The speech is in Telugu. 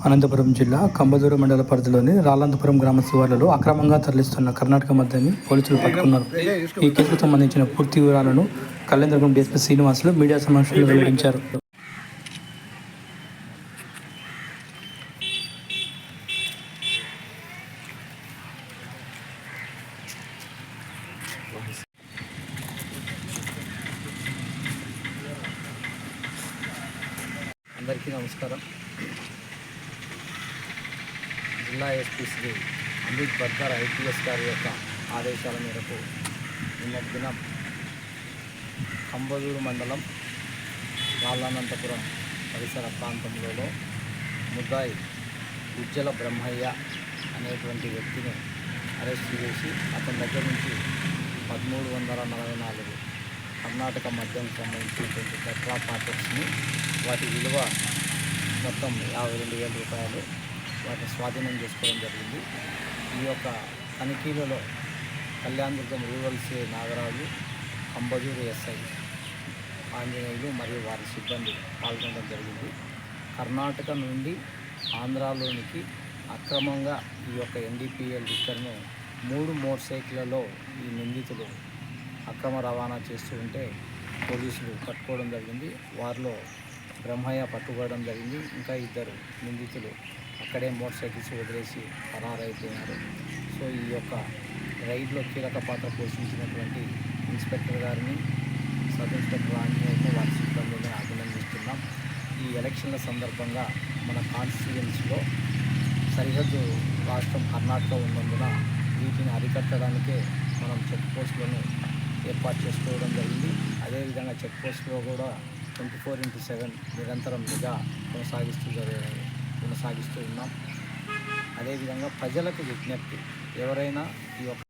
అనంతపురం జిల్లా కంబదూరు మండల పరిధిలోని రాలంతపురం గ్రామ శివార్లలో అక్రమంగా తరలిస్తున్న కర్ణాటక మద్యాన్ని పోలీసులు పట్టుకున్నారు. ఈ కేసుకు సంబంధించిన పూర్తి వివరాలను కళ్యాణదుర్గం డీఎస్పీ శ్రీనివాసులు మీడియా సమావేశంలో వెల్లడించారు. అందరికీ నమస్కారం. జిల్లా ఎస్పీ శ్రీ అమిత్ బర్గర్ ఐపీఎస్ గారి యొక్క ఆదేశాల మేరకు నిన్నటి దినం కంబదూరు మండలం రాళ్ళనంతపురం పరిసర ప్రాంతంలో ముద్దాయి ఉజ్జల బ్రహ్మయ్య అనేటువంటి వ్యక్తిని అరెస్ట్ చేసి అతని దగ్గర నుంచి 1344 కర్ణాటక మద్యం సంబంధించినటువంటి టెట్రా ప్యాకెట్స్ని వాటి విలువ మొత్తం 52,000 రూపాయలు వాటిని స్వాధీనం చేసుకోవడం జరిగింది. ఈ యొక్క తనిఖీలలో Kalyanadurgam rural CI Nagaraju, Kambadur SI Anjaneyulu మరియు వారి సిబ్బంది పాల్గొనడం జరిగింది. కర్ణాటక నుండి ఆంధ్రాలోనికి అక్రమంగా ఈ యొక్క ఎన్డీపీఎల్ లిక్కర్ను 3 మోటార్ సైకిళ్లలో ఈ నిందితులు అక్రమ రవాణా చేస్తూ ఉంటే పోలీసులు పట్టుకోవడం జరిగింది. వారిలో బ్రహ్మయ్య పట్టుకోవడం జరిగింది. ఇంకా 2 నిందితులు అక్కడే మోటార్ సైకిల్స్ వదిలేసి పరారైపోయినారు. సో ఈ యొక్క రైడ్లో కీలక పాత్ర పోషించినటువంటి ఇన్స్పెక్టర్ గారిని, సబ్ ఇన్స్పెక్టర్ ఆంజనేయులను, వారి సిబ్బందిని అభినందిస్తున్నాం. ఈ ఎలక్షన్ల సందర్భంగా మన కాన్స్టిట్యుయెన్సీలో సరిహద్దు రాష్ట్రం కర్ణాటక ఉన్నందున వీటిని అరికట్టడానికే మనం చెక్ పోస్టులను ఏర్పాటు చేసుకోవడం జరిగింది. అదేవిధంగా చెక్ పోస్టులో కూడా 24/7 నిరంతరం నిఘా కొనసాగిస్తూ ఉన్నాం. అదేవిధంగా ప్రజలకు విజ్ఞప్తి, ఎవరైనా ఈ యొక్క